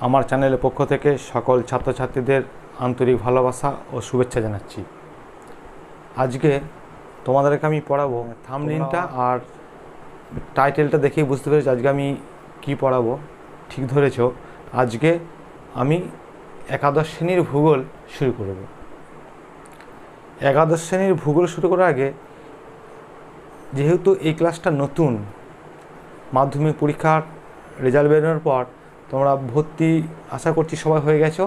আমার চ্যানেলের পক্ষ থেকে সকল ছাত্রছাত্রীদের আন্তরিক ভালোবাসা ও শুভেচ্ছা জানাচ্ছি। আজকে তোমাদেরকে আমি পড়াবো থাম্বনেইলটা আর টাইটেলটা দেখেই বুঝতে পেরেছি আজকে আমি কি পড়াবো। ঠিক ধরেছ, আজকে আমি একাদশ শ্রেণীর ভূগোল শুরু করব। একাদশ শ্রেণীর ভূগোল শুরু করার আগে, যেহেতু এই ক্লাসটা নতুন, মাধ্যমিক পরীক্ষার রেজাল্ট বেরোনোর পর তোমরা ভর্তি আশা করছি সবাই হয়ে গেছো।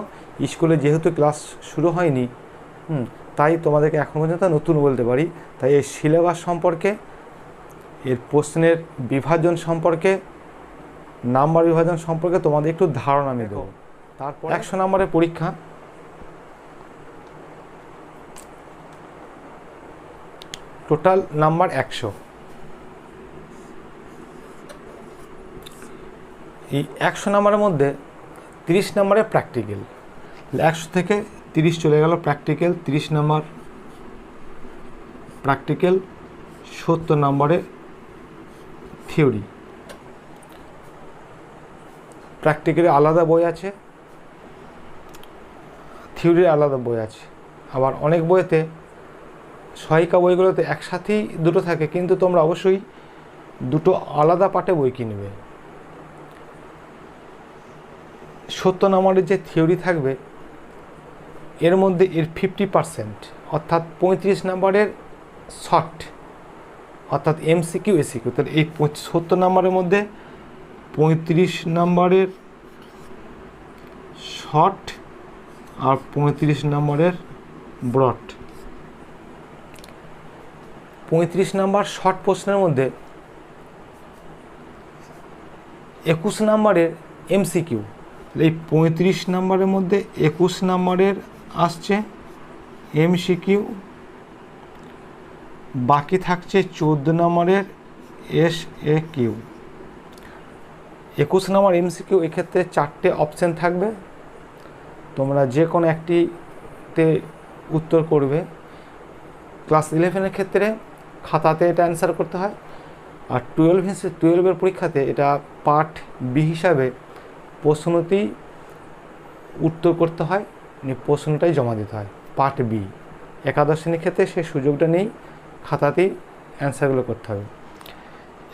স্কুলে যেহেতু ক্লাস শুরু হয়নি, তাই তোমাদেরকে এখন পর্যন্ত নতুন বলতে পারি। তাই এই সিলেবাস সম্পর্কে, এর প্রশ্নের বিভাজন সম্পর্কে, নাম্বার বিভাজন সম্পর্কে তোমাদের একটু ধারণা আমি দেবো। তারপর 100 নম্বরের পরীক্ষা, টোটাল নাম্বার 100। এই 100 নম্বরের মধ্যে 30 নম্বরের প্র্যাকটিক্যাল। 100 থেকে 30 চলে গেল প্র্যাকটিক্যাল, 30 নম্বর প্র্যাকটিক্যাল, 70 নম্বরের থিওরি। প্র্যাকটিক্যালে আলাদা বই আছে, থিওরির আলাদা বই আছে। আবার অনেক বইতে, সহায়িকা বইগুলোতে একসাথেই দুটো থাকে, কিন্তু তোমরা অবশ্যই দুটো আলাদা পার্টে বই কিনবে। 70 নম্বরের যে থিওরি থাকবে, এর মধ্যে এর 50%, অর্থাৎ 35 নম্বরের শর্ট, অর্থাৎ এমসিকিউ এসিকিউ। তাহলে এই 70 নম্বরের মধ্যে 35 নম্বরের শর্ট আর 35 নম্বরের ব্রড। 35 নম্বর শর্ট প্রশ্নের মধ্যে 21 নম্বরের এমসিকিউ। এই 35 নম্বরের মধ্যে 21 নম্বরের আসছে এমসিকিউ, বাকি থাকছে 14 নম্বরের এসএকিউ। 21 নম্বর এমসিকিউ, এক্ষেত্রে 4টে অপশান থাকবে, তোমরা যে কোনো একটিতে উত্তর করবে। ক্লাস 11-এর ক্ষেত্রে খাতাতে এটা অ্যান্সার করতে হয়, আর 12-এর পরীক্ষাতে এটা পার্ট বি হিসাবে প্রশ্নতেই উত্তর করতে হয়, প্রশ্নটাই জমা দিতে হয়, পার্ট বি। একাদশ শ্রেণীর ক্ষেত্রে সে সুযোগটা নেই, খাতাতেই অ্যান্সারগুলো করতে হবে।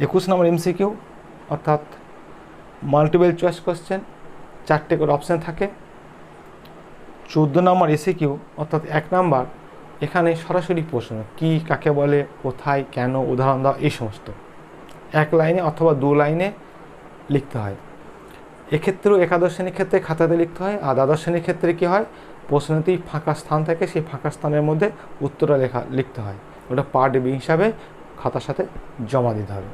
21 নম্বর এমসিকিউ, অর্থাৎ মাল্টিপল চয়েস কোশ্চেন, 4টে করে অপশান থাকে। 14 নম্বর এসিকিউ, অর্থাৎ 1 নাম্বার, এখানে সরাসরি প্রশ্ন, কি, কাকে বলে, কোথায়, কেন, উদাহরণ দাও, এই সমস্ত 1 লাইনে অথবা 2 লাইনে লিখতে হয়। এক্ষেত্রেও একাদশ শ্রেণীর ক্ষেত্রে খাতাতে লিখতে হয়, আর দ্বাদশ শ্রেণীর ক্ষেত্রে কী হয়, প্রশ্নতেই ফাঁকা স্থান থাকে, সেই ফাঁকা স্থানের মধ্যে উত্তরটা লিখতে হয়। ওটা পার্ট বি হিসাবে খাতার সাথে জমা দিতে হবে।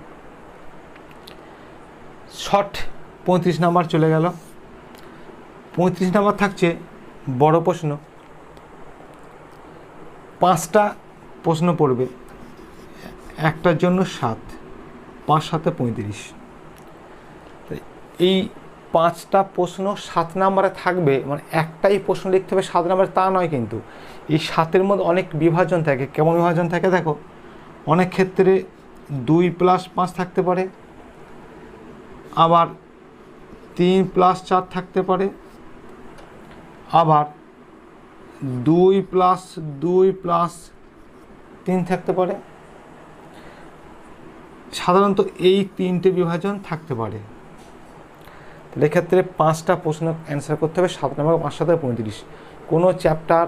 শর্ট 35 নাম্বার চলে গেল। 35 নাম্বার থাকছে বড় প্রশ্ন, 5টা প্রশ্ন পড়বে, একটার জন্য 7, 5 7 35। এই 5টা প্রশ্ন 7 নাম্বারে থাকবে, মানে একটাই প্রশ্ন লিখতে হবে 7 নাম্বারে, তা নয় কিন্তু। এই 7-এর মধ্যে অনেক বিভাজন থাকে। কেমন বিভাজন থাকে দেখো, অনেক ক্ষেত্রে 2+5 থাকতে পারে, আবার 3+4 থাকতে পারে, আবার 2+2+3 থাকতে পারে। সাধারণত এই 3টে বিভাজন থাকতে পারে। তাহলে এক্ষেত্রে 5টা প্রশ্ন অ্যান্সার করতে হবে, 7 নম্বর, 5 7 35। কোনো চ্যাপ্টার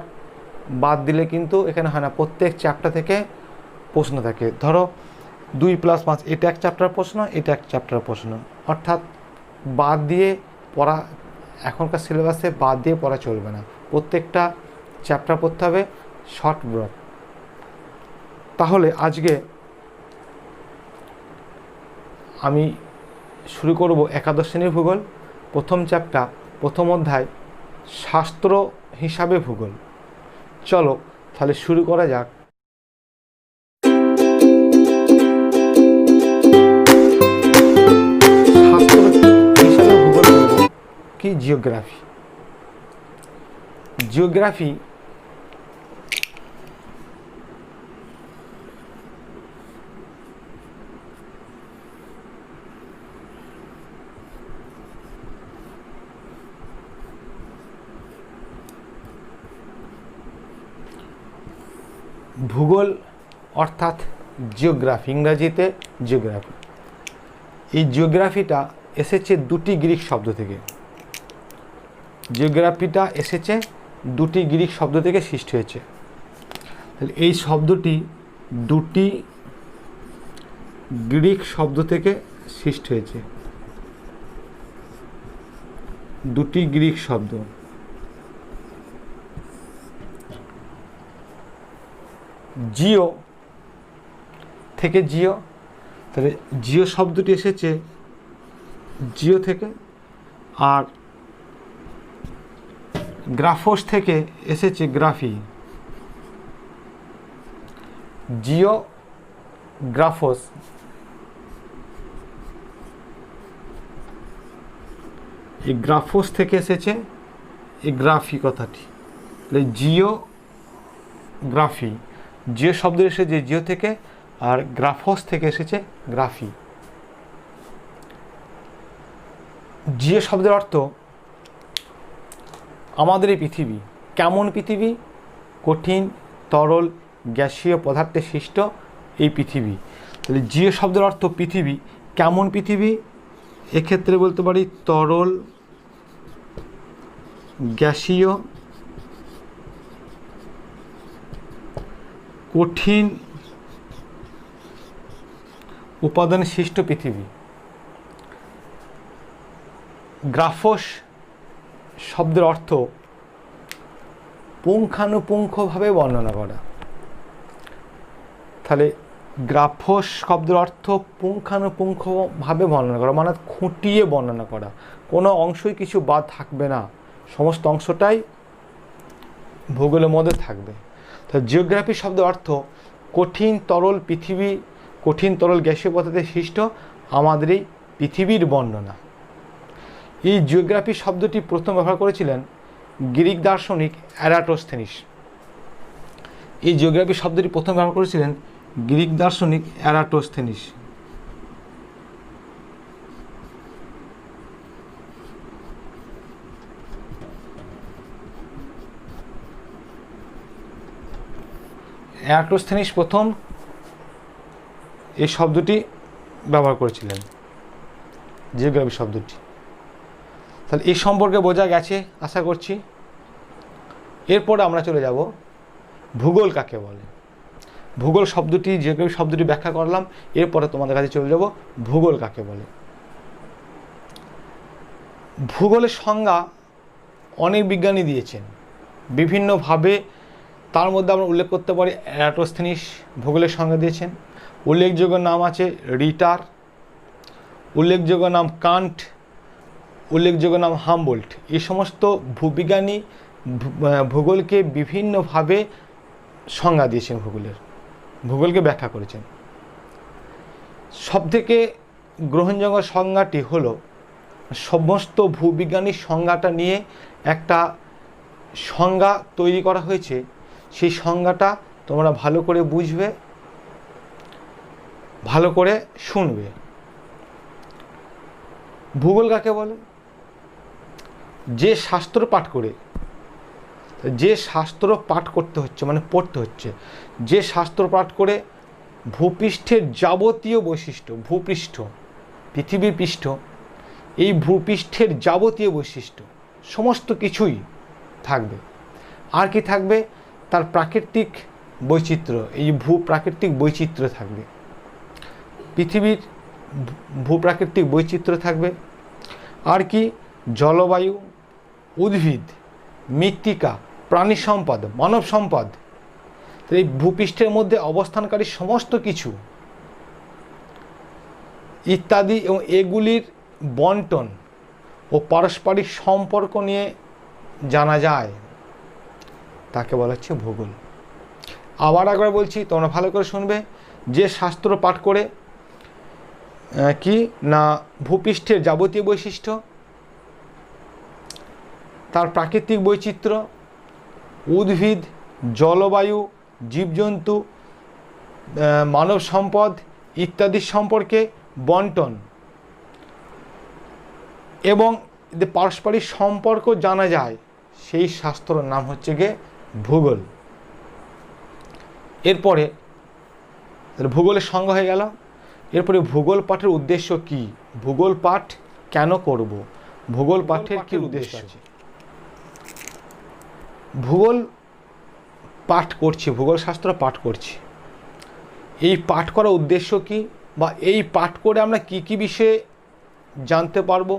বাদ দিলে কিন্তু এখানে হয় না, প্রত্যেক চ্যাপ্টার থেকে প্রশ্ন থাকে। ধরো 2+5, এটা এক চ্যাপ্টার প্রশ্ন, এটা এক চ্যাপ্টার প্রশ্ন, অর্থাৎ বাদ দিয়ে পড়া, এখনকার সিলেবাসে বাদ দিয়ে পড়া চলবে না, প্রত্যেকটা চ্যাপ্টার পড়তে হবে, শর্ট ব্রড। তাহলে আজকে আমি শুরু করব একাদশ শ্রেণীর ভূগোল। প্রথম চ্যাপ্টার, প্রথম অধ্যায়, শাস্ত্র হিসাবে ভূগোল। চলো তাহলে শুরু করা যাক। শাস্ত্র হিসাবে ভূগোল কি? জিওগ্রাফি। জিওগ্রাফি ভূগোল অর্থাৎ জিওগ্রাফি, ইংরাজিতে জিওগ্রাফি। এই জিওগ্রাফিটা এসেছে দুটি গ্রিক শব্দ থেকে। জিওগ্রাফিটা এসেছে দুটি গ্রিক শব্দ থেকে সৃষ্টি হয়েছে। তাহলে এই শব্দটি দুটি গ্রিক শব্দ থেকে সৃষ্টি হয়েছে, দুটি গ্রিক শব্দ। জিও থেকে জিও, তাহলে জিও শব্দটি এসেছে জিও থেকে, আর গ্রাফোস থেকে এসেছে গ্রাফি। জিও গ্রাফোস, এই গ্রাফোস থেকে এসেছে এই গ্রাফি কথাটি। জিও গ্রাফি, জিও শব্দ এসেছে জিও থেকে, আর গ্রাফোস থেকে এসেছে গ্রাফি। জিও শব্দের অর্থ আমাদের এই পৃথিবী। কেমন পৃথিবী? কঠিন, তরল, গ্যাসীয় পদার্থে সৃষ্ট এই পৃথিবী। তাহলে জিও শব্দের অর্থ পৃথিবী। কেমন পৃথিবী? এক্ষেত্রে বলতে পারি তরল, গ্যাসীয়, কঠিন উপাদানে সৃষ্ট পৃথিবী। গ্রাফোস শব্দের অর্থ পুঙ্খানুপুঙ্খভাবে বর্ণনা করা। তাহলে গ্রাফোস শব্দের অর্থ পুঙ্খানুপুঙ্খভাবে বর্ণনা করা, মানে খুঁটিয়ে বর্ণনা করা, কোনো অংশই কিছু বাদ থাকবে না, সমস্ত অংশটাই ভূগোলের মধ্যে থাকবে। তো জিওগ্রাফি শব্দের অর্থ কঠিন তরল পৃথিবী, কঠিন তরল গ্যাসীয় পদার্থে সৃষ্ট আমাদের এই পৃথিবীর বর্ণনা। এই জিওগ্রাফি শব্দটি প্রথম ব্যবহার করেছিলেন গ্রিক দার্শনিক এরাটোস্থেনিস। এই জিওগ্রাফি শব্দটি প্রথম ব্যবহার করেছিলেন গ্রিক দার্শনিক এরাটোস্থেনিস। এরাটোস্থেনিস প্রথম এই শব্দটি ব্যবহার করেছিলেন, জিওগ্রাফি শব্দটি। তাহলে এই সম্পর্কে বোঝা গেছে আশা করছি। এরপরে আমরা চলে যাব ভূগোল কাকে বলে। ভূগোল শব্দটি, জিওগ্রাফি শব্দটি ব্যাখ্যা করলাম, এরপরে তোমাদের কাছে চলে যাব ভূগোল কাকে বলে। ভূগোলের সংজ্ঞা অনেক বিজ্ঞানী দিয়েছেন বিভিন্নভাবে। তার মধ্যে আমরা উল্লেখ করতে পারি এরাটোস্থেনিস ভূগোলের সংজ্ঞা দিয়েছেন, উল্লেখযোগ্য নাম আছে রিটার, উল্লেখযোগ্য নাম কান্ট, উল্লেখযোগ্য নাম হামবোল্ট। এই সমস্ত ভূবিজ্ঞানী ভূগোলকে বিভিন্নভাবে সংজ্ঞা দিয়েছেন, ভূগোলকে ব্যাখ্যা করেছেন। সবথেকে গ্রহণযোগ্য সংজ্ঞাটি হলো, সমস্ত ভূবিজ্ঞানীর সংজ্ঞাটা নিয়ে একটা সংজ্ঞা তৈরি করা হয়েছে। সেই সংজ্ঞাটা তোমরা ভালো করে বুঝবে, ভালো করে শুনবে। ভূগোল কাকে বলে? যে শাস্ত্র পাঠ করে, যে শাস্ত্র পাঠ করতে হচ্ছে মানে পড়তে হচ্ছে, যে শাস্ত্র পাঠ করে ভূপৃষ্ঠের যাবতীয় বৈশিষ্ট্য, ভূপৃষ্ঠ পৃথিবীর পৃষ্ঠ, এই ভূপৃষ্ঠের যাবতীয় বৈশিষ্ট্য সমস্ত কিছুই থাকবে। আর কি থাকবে? তার প্রাকৃতিক বৈচিত্র্য, এই ভূপ্রাকৃতিক বৈচিত্র্য থাকবে, পৃথিবীর ভূপ্রাকৃতিক বৈচিত্র্য থাকবে। আর কি? জলবায়ু, উদ্ভিদ, মৃত্তিকা, প্রাণী সম্পদ, মানব সম্পদ, এই ভূপৃষ্ঠের মধ্যে অবস্থানকারী সমস্ত কিছু ইত্যাদি, এবং এগুলির বন্টন ও পারস্পরিক সম্পর্ক নিয়ে জানা যায়, তাকে বলা হচ্ছে ভূগোল। আবার একবার বলছি, তোমরা ভালো করে শুনবে। যে শাস্ত্র পাঠ করে কি না ভূপৃষ্ঠের যাবতীয় বৈশিষ্ট্য, তার প্রাকৃতিক বৈচিত্র্য, উদ্ভিদ, জলবায়ু, জীবজন্তু, মানব সম্পদ ইত্যাদি সম্পর্কে বন্টন এবং পারস্পরিক সম্পর্ক জানা যায়, সেই শাস্ত্রের নাম হচ্ছে গিয়ে ভূগোল। এরপরে ভূগোলের সংজ্ঞা হয়ে গেল। এরপরে ভূগোল পাঠের উদ্দেশ্য কি, ভূগোল পাঠ কেন করব, ভূগোল পাঠের কি উদ্দেশ্য আছে। ভূগোল পাঠ করছি, ভূগোল শাস্ত্র পাঠ করছি, এই পাঠ করার উদ্দেশ্য কি, বা এই পাঠ করে আমরা কি কি বিষয়ে জানতে পারবো,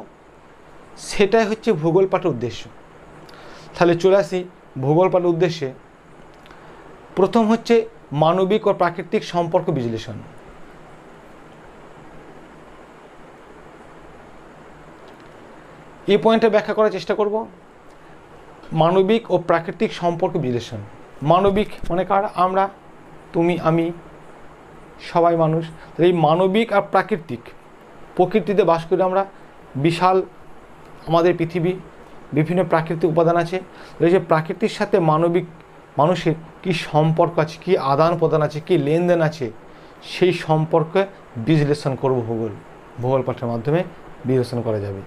সেটাই হচ্ছে ভূগোল পাঠের উদ্দেশ্য। তাহলে চলে আসি ভূগোল পাঠের উদ্দেশ্যে। প্রথম হচ্ছে মানবিক ও প্রাকৃতিক সম্পর্ক বিশ্লেষণ। এই পয়েন্টে ব্যাখ্যা করার চেষ্টা করব। মানবিক ও প্রাকৃতিক সম্পর্ক বিশ্লেষণ। মানবিক মানে কারা? আমরা, তুমি, আমি, সবাই মানুষ। এই মানবিক আর প্রাকৃতিক, প্রকৃতিতে বাস করি আমরা, বিশাল আমাদের পৃথিবী, বিভিন্ন প্রাকৃতিক উপাদান আছে। এই যে প্রাকৃতির সাথে মানবিক মানুষের কি সম্পর্ক আছে, কি আদান প্রদান আছে, কি লেনদেন আছে, সেই সম্পর্কে বিশ্লেষণ করব ভূগোল পাঠের মাধ্যমে বিশ্লেষণ করা যাবে।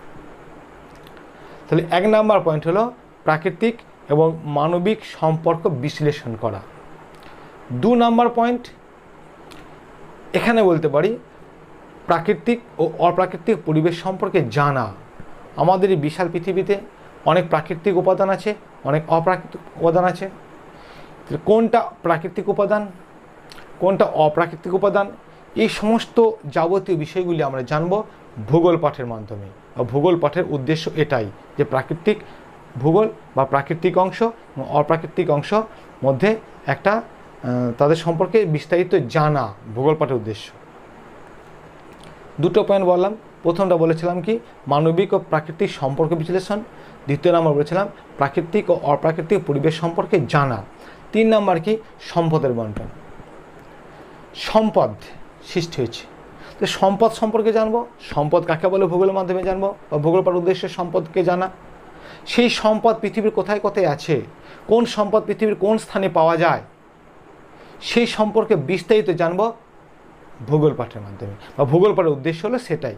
তাহলে 1 নম্বর পয়েন্ট হলো প্রাকৃতিক এবং মানবিক সম্পর্ক বিশ্লেষণ করা। 2 নম্বর পয়েন্ট এখানে বলতে পারি প্রাকৃতিক ও অপ্রাকৃতিক পরিবেশ সম্পর্কে জানা। আমাদের এই বিশাল পৃথিবীতে অনেক প্রাকৃতিক উপাদান আছে, অনেক অপ্রাকৃতিক উপাদান আছে। কোনটা প্রাকৃতিক উপাদান, কোনটা অপ্রাকৃতিক উপাদান, এই সমস্ত যাবতীয় বিষয়গুলি আমরা জানব ভূগোল পাঠের মাধ্যমে। ভূগোল পাঠের উদ্দেশ্য এটাই যে প্রাকৃতিক ভূগোল বা প্রাকৃতিক অংশ এবং অপ্রাকৃতিক অংশ মধ্যে একটা তাদের সম্পর্কে বিস্তারিত জানা ভূগোল পাঠের উদ্দেশ্য। 2টো পয়েন্ট বললাম। প্রথমটা বলেছিলাম কি মানবিক ও প্রাকৃতিক সম্পর্ক বিশ্লেষণ, 2য় নম্বর বলেছিলাম প্রাকৃতিক ও অপ্রাকৃতিক পরিবেশ সম্পর্কে জানা। 3 নম্বর কি সম্পদের বন্টন। সম্পদ সৃষ্টি হয়েছে, তো সম্পদ সম্পর্কে জানবো, সম্পদ কাকে বলে ভূগোলের মাধ্যমে জানবো, বা ভূগোল পাঠের উদ্দেশ্যে সম্পদকে জানা। সেই সম্পদ পৃথিবীর কোথায় কোথায় আছে, কোন সম্পদ পৃথিবীর কোন স্থানে পাওয়া যায়, সেই সম্পর্কে বিস্তারিত জানবো ভূগোল পাঠের মাধ্যমে, বা ভূগোল পাঠের উদ্দেশ্য হলো সেটাই।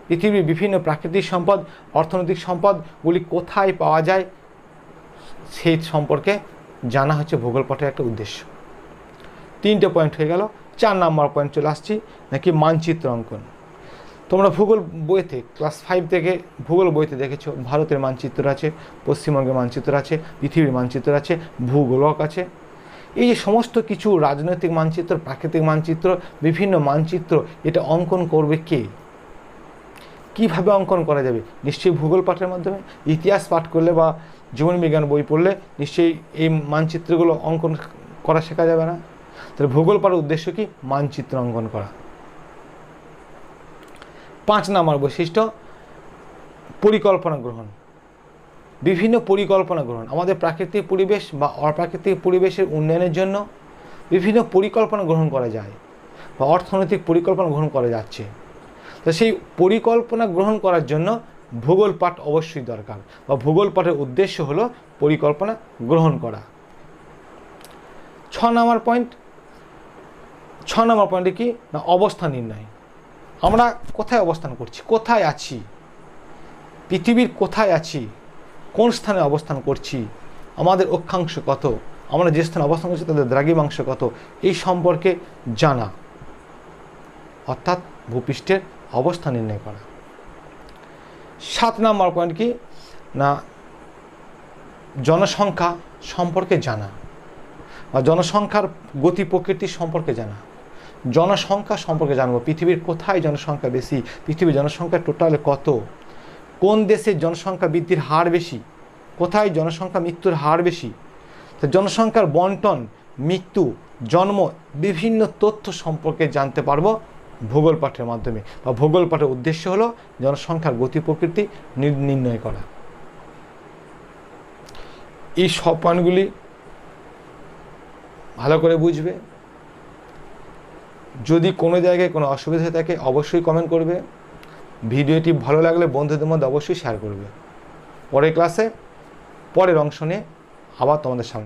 পৃথিবীর বিভিন্ন প্রাকৃতিক সম্পদ, অর্থনৈতিক সম্পদগুলি কোথায় পাওয়া যায় সেই সম্পর্কে জানা হচ্ছে ভূগোল পাঠের একটা উদ্দেশ্য। 3টে পয়েন্ট হয়ে গেল। 4 নম্বর পয়েন্ট চলে আসছি, নাকি মানচিত্র অঙ্কন। তোমরা ভূগোল বইতে ক্লাস 5 থেকে ভূগোল বইতে দেখেছো ভারতের মানচিত্র আছে, পশ্চিমবঙ্গের মানচিত্র আছে, পৃথিবীর মানচিত্র আছে, ভূগোলক আছে। এই যে সমস্ত কিছু রাজনৈতিক মানচিত্র, প্রাকৃতিক মানচিত্র, বিভিন্ন মানচিত্র, এটা অঙ্কন করবে কে, কীভাবে অঙ্কন করা যাবে? নিশ্চয়ই ভূগোল পাঠের মাধ্যমে। ইতিহাস পাঠ করলে বা জীবনবিজ্ঞান বই পড়লে নিশ্চয়ই এই মানচিত্রগুলো অঙ্কন করা শেখা যাবে না। তাহলে ভূগোল পাঠের উদ্দেশ্য কি মানচিত্র অঙ্কন করা। 5 নম্বর বৈশিষ্ট্য পরিকল্পনা গ্রহণ। বিভিন্ন পরিকল্পনা গ্রহণ। আমাদের প্রাকৃতিক পরিবেশ বা অপ্রাকৃতিক পরিবেশের উন্নয়নের জন্য বিভিন্ন পরিকল্পনা গ্রহণ করা যায়, বা অর্থনৈতিক পরিকল্পনা গ্রহণ করা যাচ্ছে। তো সেই পরিকল্পনা গ্রহণ করার জন্য ভূগোল পাঠ অবশ্যই দরকার, বা ভূগোল পাঠের উদ্দেশ্য হলো পরিকল্পনা গ্রহণ করা। 6 নম্বর পয়েন্টে কি না অবস্থান নির্ণয়। আমরা কোথায় অবস্থান করছি, কোথায় আছি, পৃথিবীর কোথায় আছি, কোন স্থানে অবস্থান করছি, আমাদের অক্ষাংশ কত, আমরা যে স্থানে অবস্থান করছি তাদের দ্রাঘিমাংশ কত, এই সম্পর্কে জানা, অর্থাৎ ভূপৃষ্ঠের অবস্থান নির্ণয় করা। 7 নম্বর পয়েন্ট কি না জনসংখ্যা সম্পর্কে জানা, বা জনসংখ্যার গতি প্রকৃতি সম্পর্কে জানা। জনসংখ্যা সম্পর্কে জানবো, পৃথিবীর কোথায় জনসংখ্যা বেশি, পৃথিবীর জনসংখ্যা টোটালে কত, কোন দেশের জনসংখ্যা বৃদ্ধির হার বেশি, কোথায় জনসংখ্যা মৃত্যুর হার বেশি। তো জনসংখ্যার বন্টন, মৃত্যু, জন্ম, বিভিন্ন তথ্য সম্পর্কে জানতে পারবো ভূগোল পাঠের মাধ্যমে, বা ভূগোল পাঠের উদ্দেশ্য হলো জনসংখ্যার গতি প্রকৃতি নির্ণয় করা। এই সব পয়েন্টগুলি ভালো করে বুঝবে। যদি কোনো জায়গায় কোনো অসুবিধা হয়ে থাকে অবশ্যই কমেন্ট করবে। ভিডিওটি ভালো লাগলে বন্ধুদের মধ্যে অবশ্যই শেয়ার করবে। পরের ক্লাসে পরের অংশ নিয়ে আবার তোমাদের সামনে